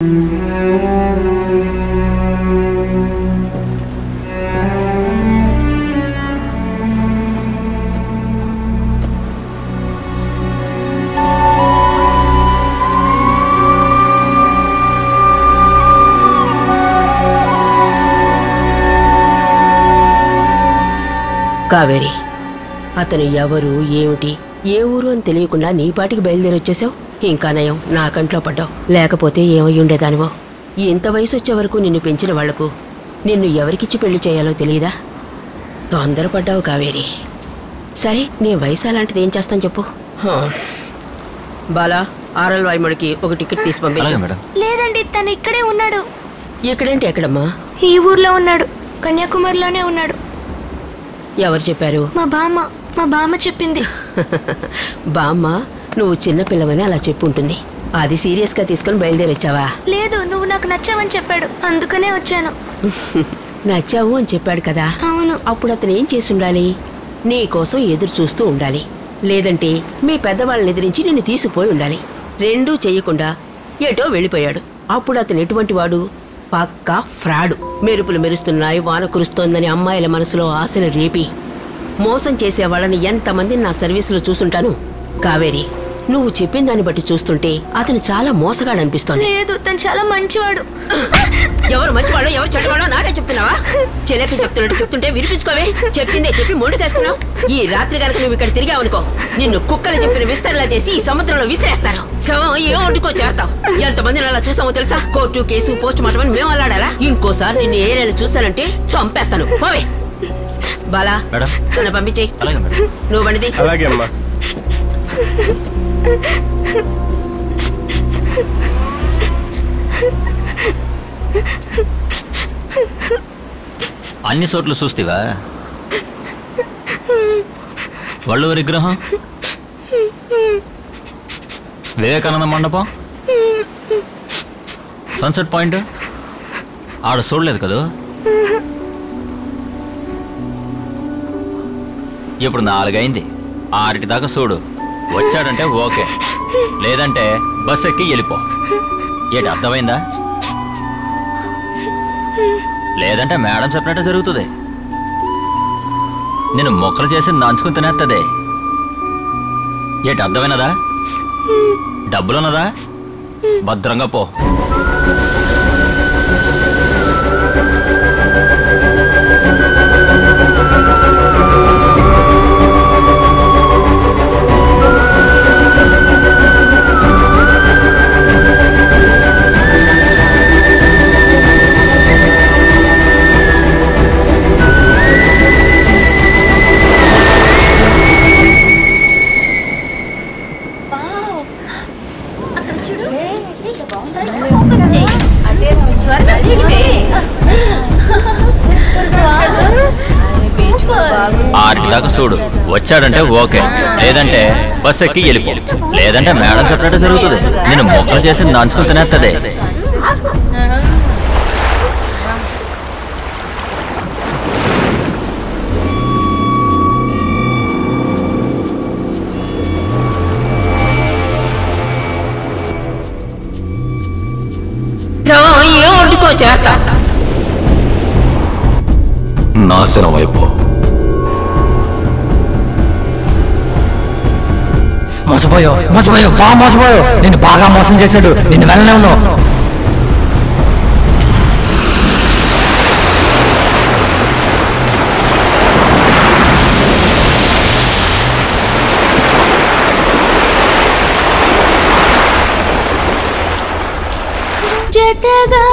కావేరి, అతను ఎవరు ఏమిటి ఏ ఊరు అని తెలియకుండా నీ పాటికి బయలుదేరి వచ్చేసావు. ఇంకా నయం నా కంట్లో పడ్డావు, లేకపోతే ఏమై ఉండేదానివో. ఇంత వయసు వచ్చే వరకు నిన్ను పెంచిన వాళ్లకు నిన్ను ఎవరికిచ్చి పెళ్లి చేయాలో తెలియదా? తొందరపడ్డావు కావేరి. సరే, నీ వయసు అలాంటిది, ఏం చేస్తాను చెప్పు. బాలా, ఆర్ఎల్ వాయుమడికి ఒక టికెట్ తీసి పంపించు. లేదండి, తను ఇక్కడే ఉన్నాడు. ఇక్కడేంటి? ఎక్కడమ్మా? ఈ ఊర్లో ఉన్నాడు, కన్యాకుమారిలోనే ఉన్నాడు. ఎవరు చెప్పారు? మా బామ్మ చెప్పింది. బామ్మ నువ్వు చిన్నపిల్లవని అలా చెప్పుంటుంది. అది సీరియస్ గా తీసుకుని బయలుదేరొచ్చావా? లేదు, నువ్వు నాకు నచ్చావని చెప్పాడు, అందుకనే వచ్చాను. నచ్చావు అని చెప్పాడు కదా? అవును. అప్పుడు అతను ఏం చేసి ఉండాలి? నీ కోసం ఎదురు చూస్తూ ఉండాలి, లేదంటే మీ పెద్దవాళ్ళని ఎదిరించి నిన్ను తీసుకుపోయి ఉండాలి. రెండూ చెయ్యకుండా ఎటో వెళ్ళిపోయాడు. అప్పుడు అతను ఎటువంటి వాడు? పక్కా ఫ్రాడు. మెరుపులు మెరుస్తున్నాయి, వాన కురుస్తోందని అమ్మాయిల మనసులో ఆశలు రేపి మోసం చేసే వాళ్ళని ఎంతమందిని నా సర్వీసులో చూసుంటాను. కావేరి, నువ్వు చెప్పిన దాన్ని బట్టి చూస్తుంటే అతను చాలా మోసగాడు అనిపిస్తోంది. లేదు, తను చాలా మంచివాడు. ఎవరు మంచివాడో ఎవరు చెడ్డవాడో నాకే చెప్తున్నావా? చెల్లెకి చెప్తుంటే వినిపించుకోవే. చెప్పిందే చెప్పి మొండికేస్తున్నావు. ఈ రాత్రి కనుక నువ్వు ఇక్కడ తిరిగావనుకో, నిన్ను కుక్కలు చెప్పిన విస్తరలా చేసి ఈ సముద్రంలో విసిరేస్తారు. శవం ఏ ఒంటికో చేస్తావు. ఎంతమందిని అలా చూసామో తెలుసా? కోర్టు, కేసు, పోస్ట్ మార్టం అని మేము అల్లాడాలా? ఇంకోసారి నిన్ను ఏరియాలో చూస్తానంటే చంపేస్తాను. పోవే. బాలా, నన్ను పంపించేయి. నువ్వు బండిది. అన్ని చోట్ల చూస్తేవా? వల్లూరి విగ్రహం, వివేకానంద మండపం, సన్సెట్ పాయింట్ ఆడ చూడలేదు కదా? ఇప్పుడు 4 అయింది, 6 దాకా చూడు. వచ్చాడంటే ఓకే, లేదంటే బస్ ఎక్కి వెళ్ళిపో. ఏంటి, అర్థమైందా? లేదంటే మేడం చెప్పినట్టు జరుగుతుంది. నేను మొక్కలు చేసి నంచుకుని తినేస్తుంది. ఏంటి, అర్థమైనదా? డబ్బులున్నదా? భద్రంగా పో. దాకా చూడు. వచ్చాడంటే ఓకే, లేదంటే బస్ ఎక్కి వెళ్ళిపో. లేదంటే మేడం చెప్పినట్టు జరుగుతుంది. నేను మొక్కలు చేసి నంచుకుని తినేస్తుంది. నాశనం అయిపో. మోసపోయావు, బాగా మోసపోయావు. నిన్ను బాగా మోసం చేశాడు, నిన్ను వెళ్ళనే ఉన్నావు. జతగా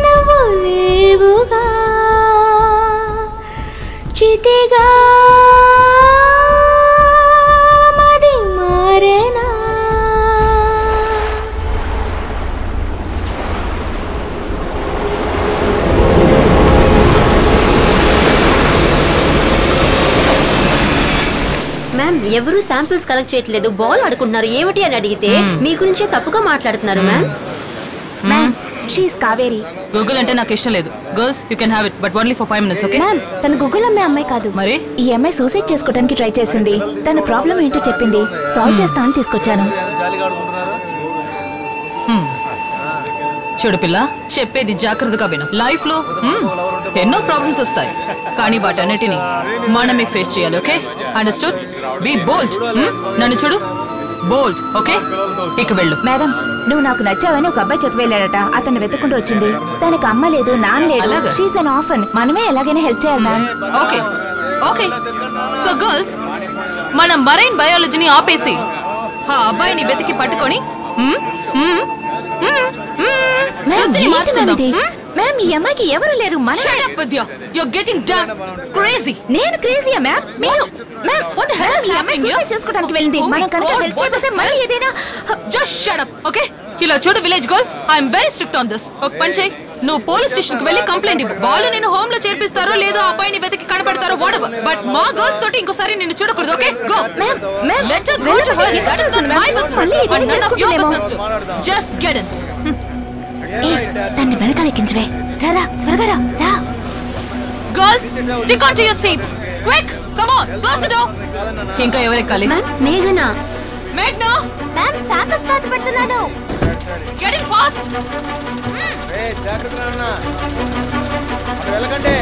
నువ్వు లేవుగా, చితిగా మది మారేనా. మ్యామ్, ఎవరు శాంపిల్స్ కలెక్ట్ చేయట్లేదు, బాల్ ఆడుకుంటున్నారు. ఏమిటి అని అడిగితే మీ గురించే తప్పుగా మాట్లాడుతున్నారు. Ma'am, she is Kaveri. గూగుల్ అంటే నాకు ఇష్టం లేదు. Girls you can have it, but only for 5 minutes, okay? Ma'am, తన గూగుల్ అమ్మే అమ్మాయి కాదు. మరి ఈ అమ్మాయి సూసైడ్ చేసుకోవడానికి ట్రై చేసింది. తన ప్రాబ్లం ఏంటో చెప్పింది, సాల్వ్ చేస్తామని తీసుకొచ్చాను. చూడు పిల్ల, చెప్పేది జాగ్రత్తగా విను. లైఫ్ లో ఎన్నో ప్రాబ్లమ్స్ వస్తాయి, కానీ వాటన్నిటిని మనమే ఫేస్ చేయాలి. Okay, understood? Be bold. నన్ను చూడు, బోల్డ్. ఓకే, ఇక వెళ్ళు. మేడం, నువ్వు నాకు నచ్చావని ఒక అబ్బాయి చెప్పి వెళ్ళాడట. అతను వెతుక్కుంటూ వచ్చింది. తనకు అమ్మ లేదు, నాన్న లేదు. అలాగా? She's an orphan. మనమే ఎలాగైనా హెల్ప్ చేయాలి ma'am. Okay okay. So girls, మనం మరైన్ బయాలజీని ఆపేసి ఆ అబ్బాయిని వెతికి పట్టుకొని మ్యామ్, ఈ అమ్మాయికి ఎవరు లేరు. నేను క్రేజీయా మ్యామ్? మీరు మ్యామ్, ఈ అమ్మాయి సూసైడ్ చేసుకోవడానికి వెళ్ళింది. మనం కనుక హెల్ప్ చేయకపోతే మళ్ళీ ఏదైనా. Just shut up. ఓకే, ఇలా చూడు village girl, I'm very strict on this. ఒక పని చేయి, నువ్వు పోలీస్ స్టేషన్ కి వెళ్ళి కంప్లైంట్ ఇవ్వు. వాళ్ళు నేను హోమ్ లో చేర్పిస్తారో లేదో ఆ అబ్బాయిని వెతికి కనపడతారో వాడెవర్, బట్ మా గర్ల్స్ తోటి ఇంకోసారి నిన్ను చూడకూడదు. Okay, go. Let her go to her. That is not my business. And none of your business to. Just get in. దాన్ని వెనకాల ఎక్కించవే. రా, త్వరగా రా. Girls, stick on to your seats. Quick, come on, close the door. ఇంకా ఎవరు ఎక్కాలి? మేఘనా. మేఘనా, ma'am, samples దాచిపెడుతున్నాను. Get in fast. జాగ్రత్త నాన్న, వెళ్ళకండి.